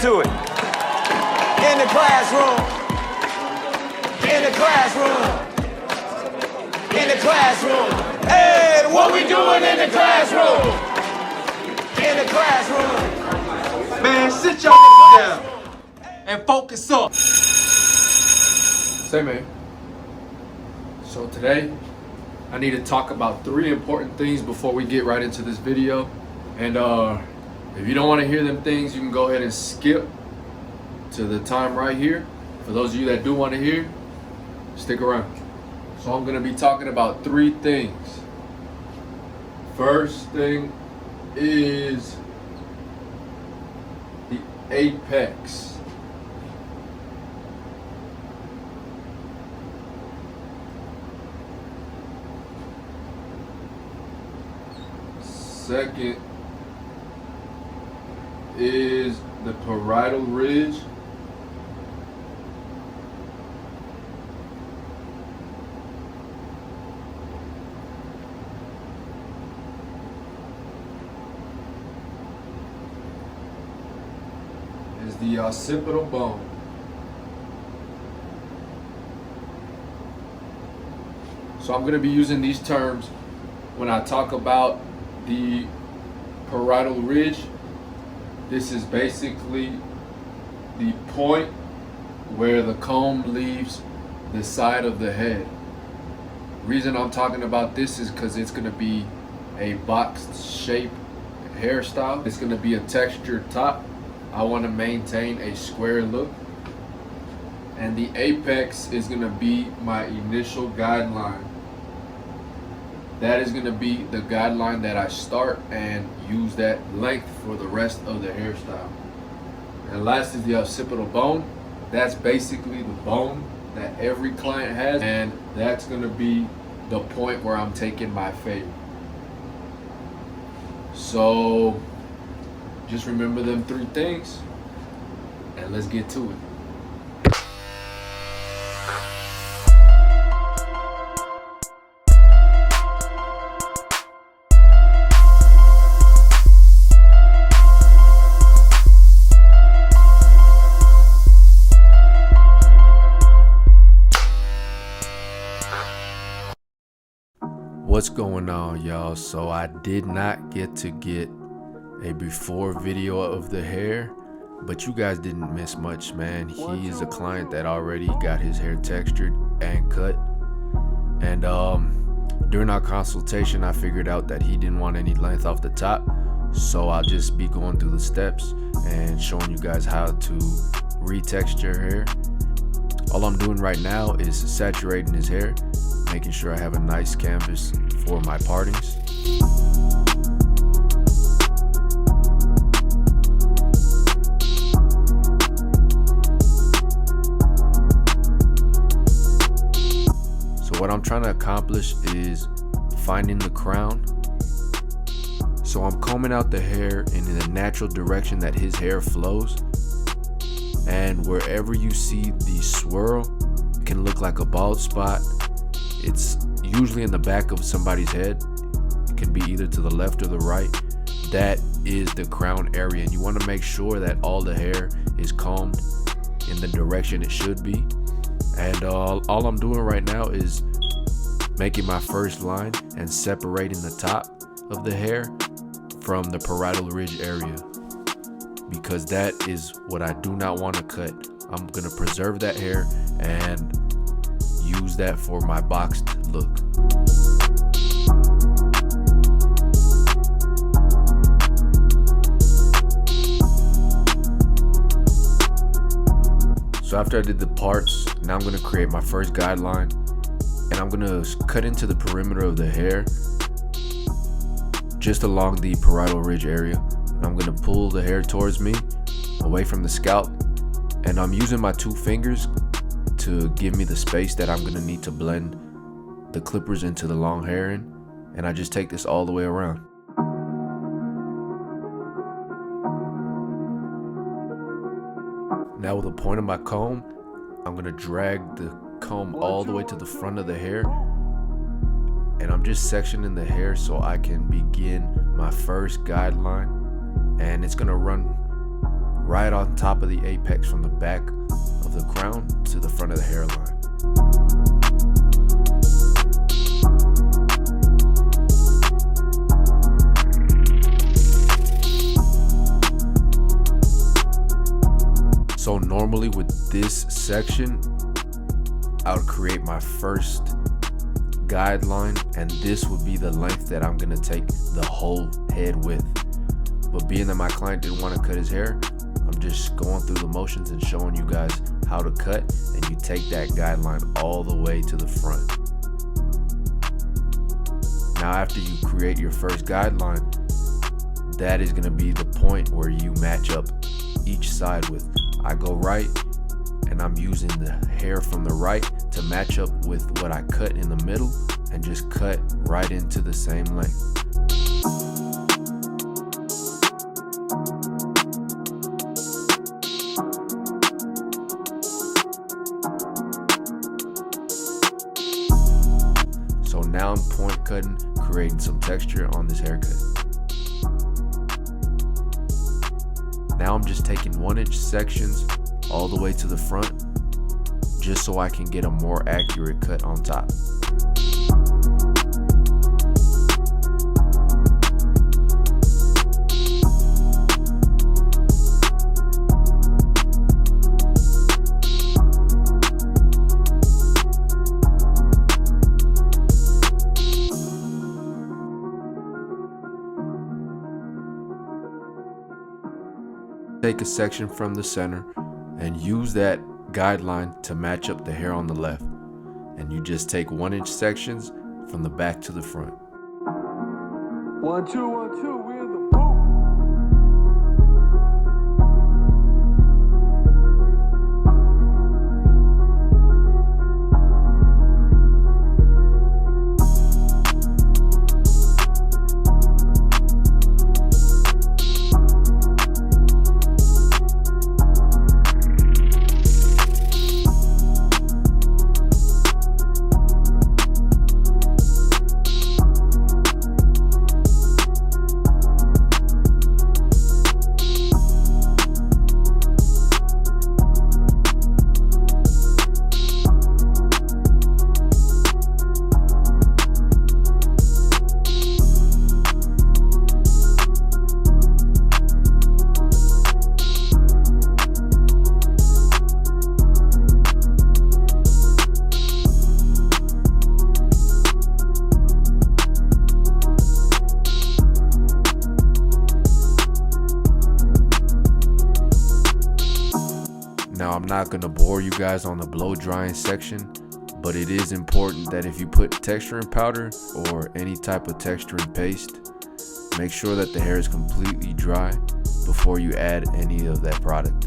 To it. In the classroom. In the classroom. In the classroom. Hey, what we doing in the classroom? In the classroom. Man, sit your down and focus up. Say, man. So today, I need to talk about 3 important things before we get right into this video. And if you don't want to hear them things, you can go ahead and skip to the time right here. For those of you that do want to hear, stick around. So I'm going to be talking about 3 things. First thing is the apex. Second is the parietal ridge. Is the occipital bone. So I'm going to be using these terms when I talk about the parietal ridge. This is basically the point where the comb leaves the side of the head. Reason I'm talking about this is because it's going to be a boxed shape hairstyle. It's going to be a textured top. I want to maintain a square look. And the apex is going to be my initial guideline. That is going to be the guideline that I start and use that length for the rest of the hairstyle. And last is the occipital bone. That's basically the bone that every client has, and that's going to be the point where I'm taking my fade. So just remember them 3 things and let's get to it. What's going on, y'all? So I did not get to get a before video of the hair, but you guys didn't miss much, man. He is a client that already got his hair textured and cut, and during our consultation I figured out that he didn't want any length off the top, so I'll just be going through the steps and showing you guys how to retexture hair. All I'm doing right now is saturating his hair, making sure I have a nice canvas for my partings. So what I'm trying to accomplish is finding the crown. So I'm combing out the hair in the natural direction that his hair flows. And wherever you see the swirl, it can look like a bald spot. It's usually in the back of somebody's head. It can be either to the left or the right. That is the crown area, and you want to make sure that all the hair is combed in the direction it should be. And all I'm doing right now is making my first line and separating the top of the hair from the parietal ridge area, because that is what I do not want to cut. I'm going to preserve that hair and use that for my boxed look. So after I did the parts, now I'm going to create my first guideline, and I'm going to cut into the perimeter of the hair just along the parietal ridge area. And I'm going to pull the hair towards me away from the scalp, and I'm using my 2 fingers to give me the space that I'm going to need to blend the clippers into the long hair in. And I just take this all the way around. Now with the point of my comb, I'm going to drag the comb all the way to the front of the hair, and I'm just sectioning the hair so I can begin my first guideline, and it's going to run right on top of the apex from the back of the crown to the front of the hairline. So normally with this section, I would create my first guideline, and this would be the length that I'm gonna take the whole head with. But being that my client didn't want to cut his hair, I'm just going through the motions and showing you guys how to cut, and you take that guideline all the way to the front. Now after you create your first guideline, that is gonna be the point where you match up each side with. I go right, and I'm using the hair from the right to match up with what I cut in the middle, and just cut right into the same length. So now I'm point cutting, creating some texture on this haircut. Now I'm just taking 1-inch sections all the way to the front, just so I can get a more accurate cut on top. Take a section from the center and use that guideline to match up the hair on the left. And you just take 1-inch sections from the back to the front. 1 2 1 2, we in the booth. Now I'm not gonna bore you guys on the blow drying section, but it is important that if you put texturing powder or any type of texturing paste, make sure that the hair is completely dry before you add any of that product.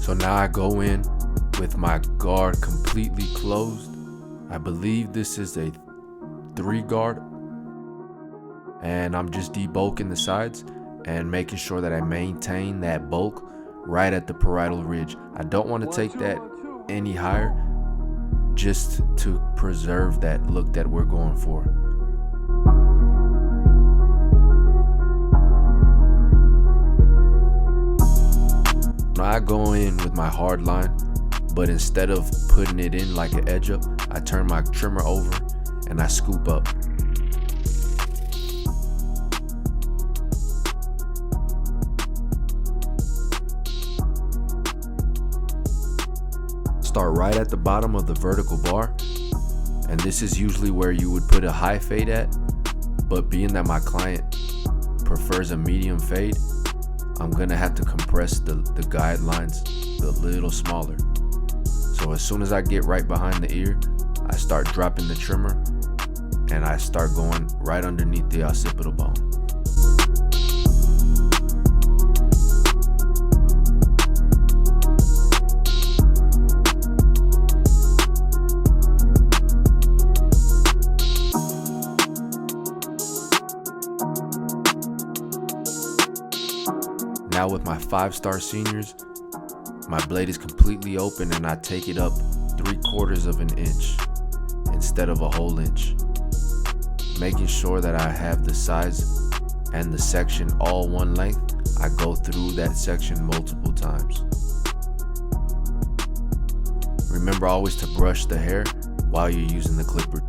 So now I go in with my guard completely closed. I believe this is a 3 guard. And I'm just debulking the sides and making sure that I maintain that bulk right at the parietal ridge. I don't want to take that any higher, just to preserve that look that we're going for. I go in with my hard line, but instead of putting it in like an edge up, I turn my trimmer over and I scoop up. Start right at the bottom of the vertical bar, and this is usually where you would put a high fade at, but being that my client prefers a medium fade, I'm gonna have to compress the guidelines a little smaller. So as soon as I get right behind the ear, I start dropping the trimmer and I start going right underneath the occipital bone. Now with my 5-star seniors, my blade is completely open and I take it up 3/4 of an inch instead of a whole inch, making sure that I have the size and the section all one length. I go through that section multiple times. Remember always to brush the hair while you're using the clipper.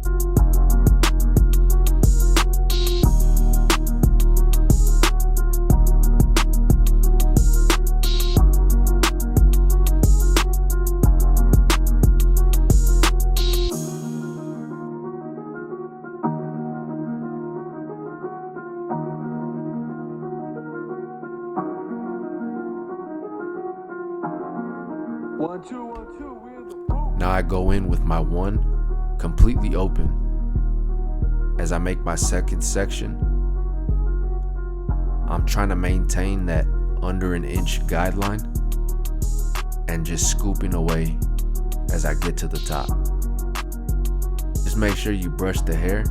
Now I go in with my one completely open. As I make my second section, I'm trying to maintain that under an inch guideline and just scooping away as I get to the top. Just make sure you brush the hair,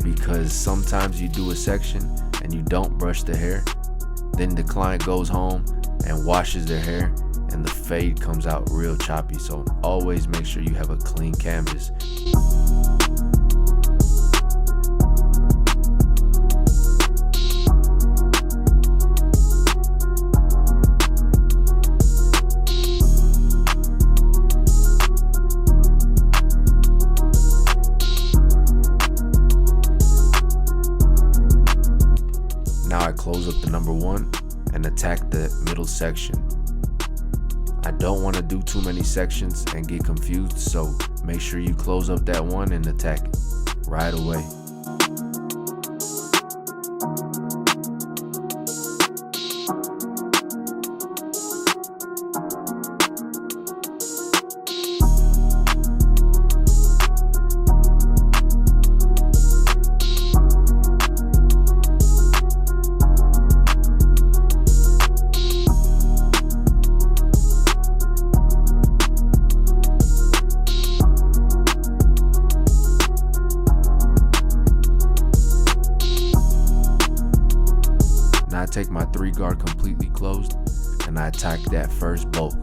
because sometimes you do a section and you don't brush the hair. Then the client goes home and washes their hair and the fade comes out real choppy. So always make sure you have a clean canvas. Now I close up the number one and attack the middle section. I don't want to do too many sections and get confused, so make sure you close up that one and attack it right away. I take my 3-guard completely closed and I attack that first bulk.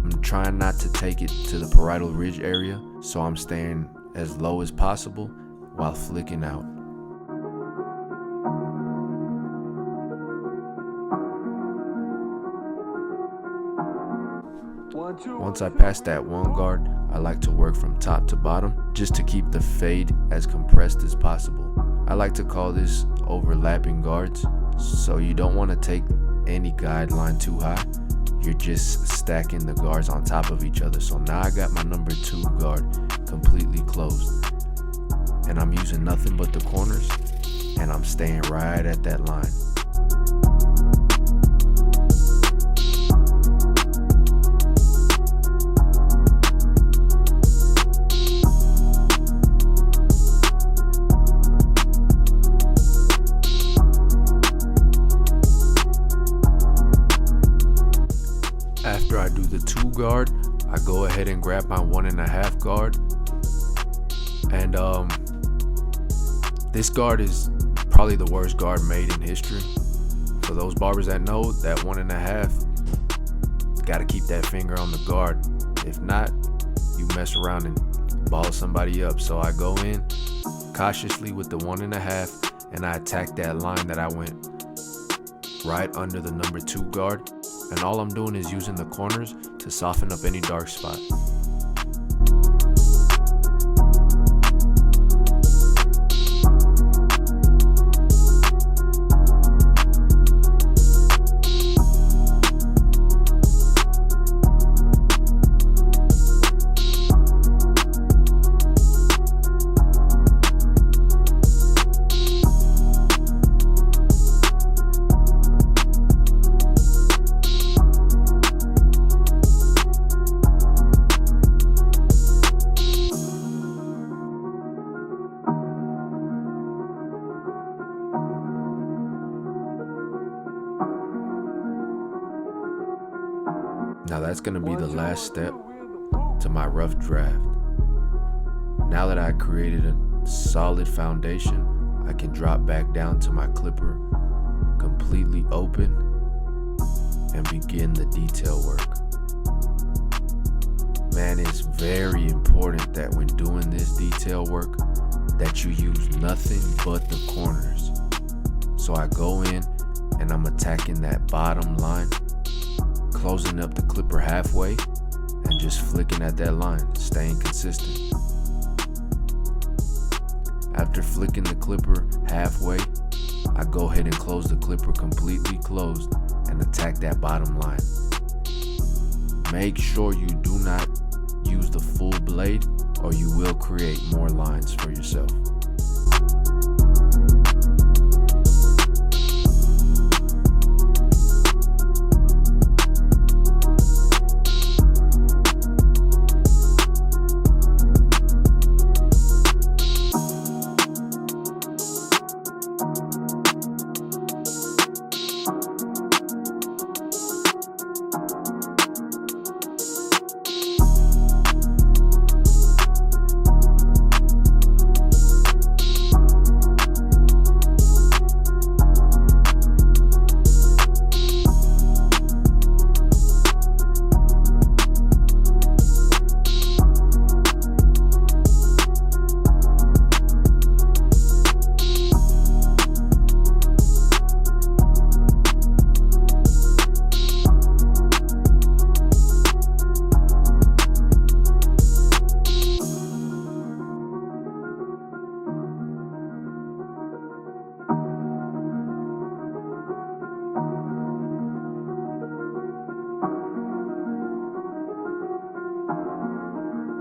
I'm trying not to take it to the parietal ridge area, so I'm staying as low as possible while flicking out. Once I pass that 1 guard, I like to work from top to bottom just to keep the fade as compressed as possible. I like to call this overlapping guards, so you don't want to take any guideline too high. You're just stacking the guards on top of each other. So now I got my number 2 guard completely closed, and I'm using nothing but the corners, and I'm staying right at that line. After I do the 2 guard, I go ahead and grab my 1.5 guard. And this guard is probably the worst guard made in history. For those barbers that know, that 1.5, gotta keep that finger on the guard. If not, you mess around and ball somebody up. So I go in cautiously with the 1.5 and I attack that line that I went right under the number 2 guard. And all I'm doing is using the corners to soften up any dark spot. Now that's gonna be the last step to my rough draft. Now that I created a solid foundation, I can drop back down to my clipper, completely open and begin the detail work. Man, it's very important that when doing this detail work that you use nothing but the corners. So I go in and I'm attacking that bottom line, closing up the clipper halfway and just flicking at that line, staying consistent. After flicking the clipper halfway, I go ahead and close the clipper completely closed and attack that bottom line. Make sure you do not use the full blade or you will create more lines for yourself.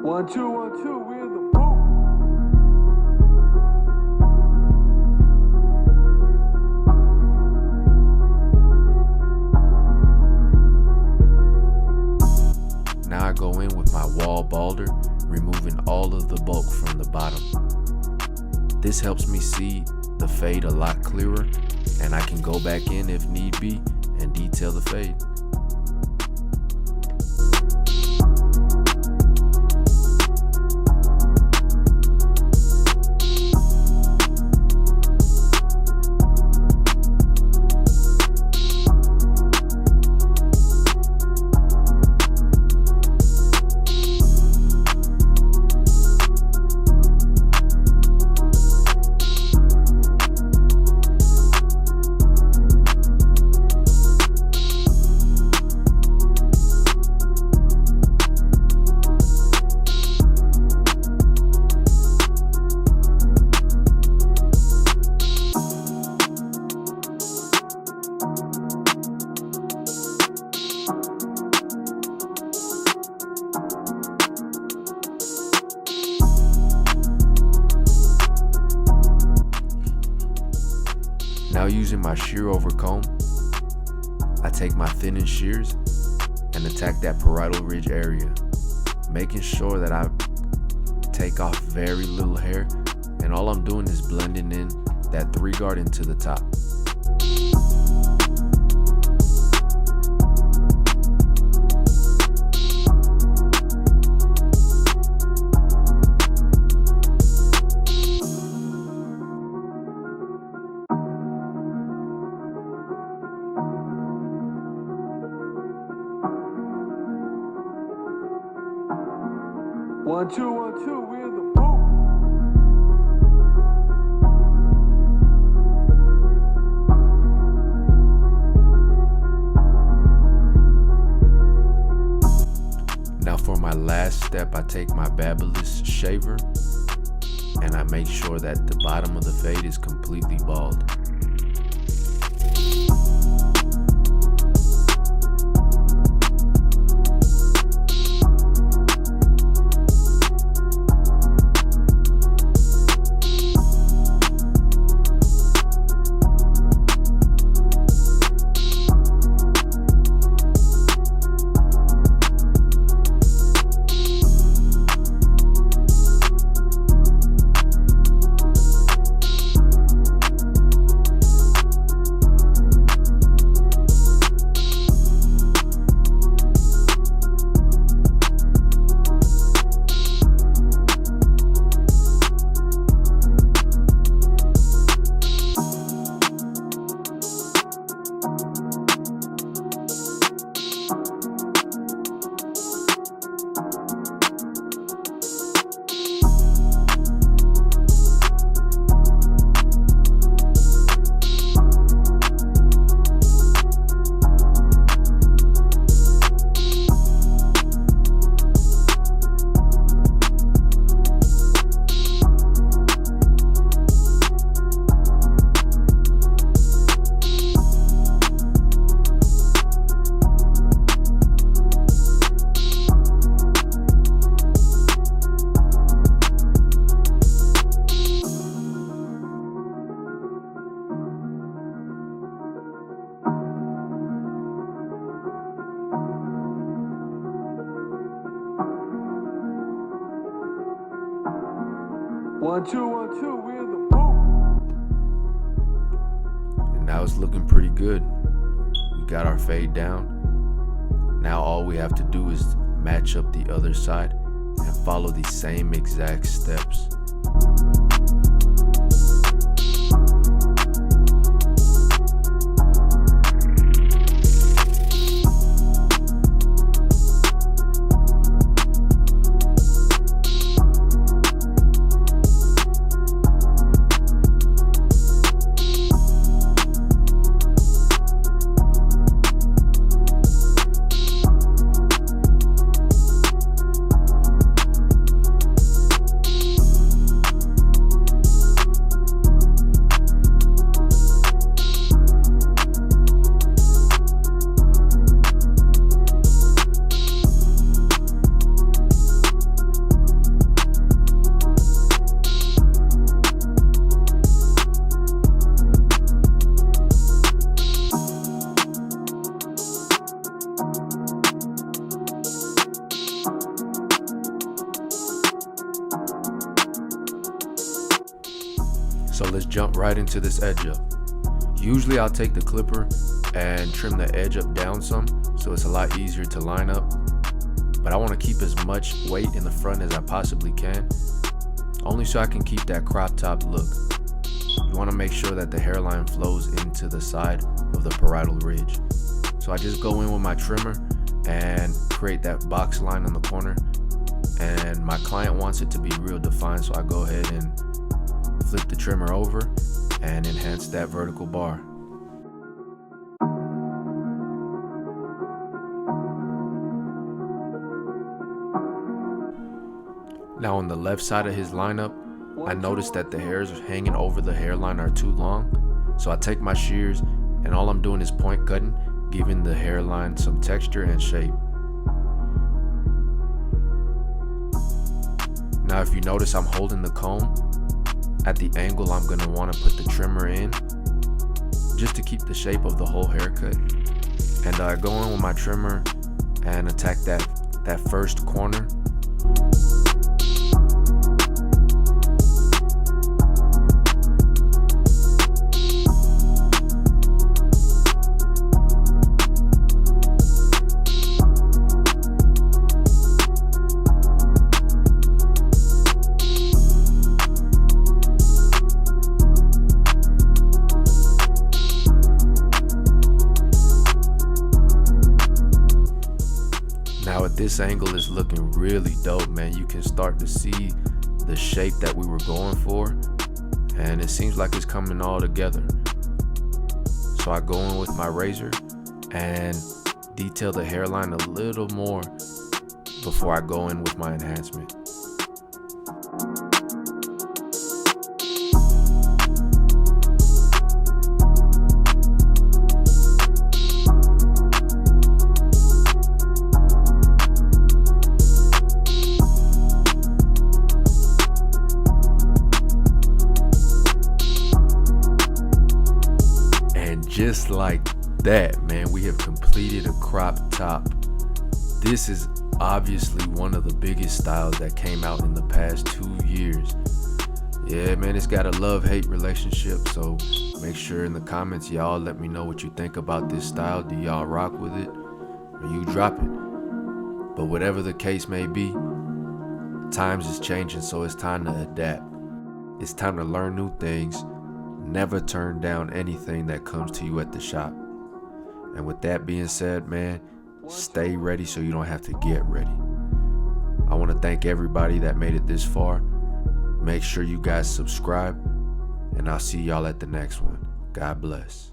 One, two, we're in the booth. Now I go in with my wall balder, removing all of the bulk from the bottom. This helps me see the fade a lot clearer, and I can go back in if need be and detail the fade. Now using my shear over comb, I take my thinning shears and attack that parietal ridge area, making sure that I take off very little hair, and all I'm doing is blending in that 3-guard into the top. One, two, we're in the booth. Now for my last step, I take my Babyliss shaver and I make sure that the bottom of the fade is completely bald. 1 2 1 2, we in the booth. And now it's looking pretty good. We got our fade down. Now all we have to do is match up the other side and follow the same exact steps. So let's jump right into this edge up. Usually I'll take the clipper and trim the edge up down some, so it's a lot easier to line up. But I want to keep as much weight in the front as I possibly can, only so I can keep that crop top look. You want to make sure that the hairline flows into the side of the parietal ridge. So I just go in with my trimmer and create that box line on the corner. And my client wants it to be real defined, so I go ahead and flip the trimmer over and enhance that vertical bar. Now on the left side of his lineup, I noticed that the hairs hanging over the hairline are too long. So I take my shears and all I'm doing is point cutting, giving the hairline some texture and shape. Now if you notice, I'm holding the comb at the angle I'm gonna want to put the trimmer in, just to keep the shape of the whole haircut. And I go in with my trimmer and attack that first corner. Now at this angle is looking really dope, man. You can start to see the shape that we were going for, and it seems like it's coming all together. So I go in with my razor and detail the hairline a little more before I go in with my enhancement. Just like that, man, we have completed a crop top. This is obviously one of the biggest styles that came out in the past 2 years. Yeah, man, it's got a love-hate relationship, so make sure in the comments y'all let me know what you think about this style. Do y'all rock with it or you drop it? But whatever the case may be, times is changing, so it's time to adapt. It's time to learn new things. Never turn down anything that comes to you at the shop. And with that being said, man, stay ready so you don't have to get ready. I want to thank everybody that made it this far. Make sure you guys subscribe, and I'll see y'all at the next one. God bless.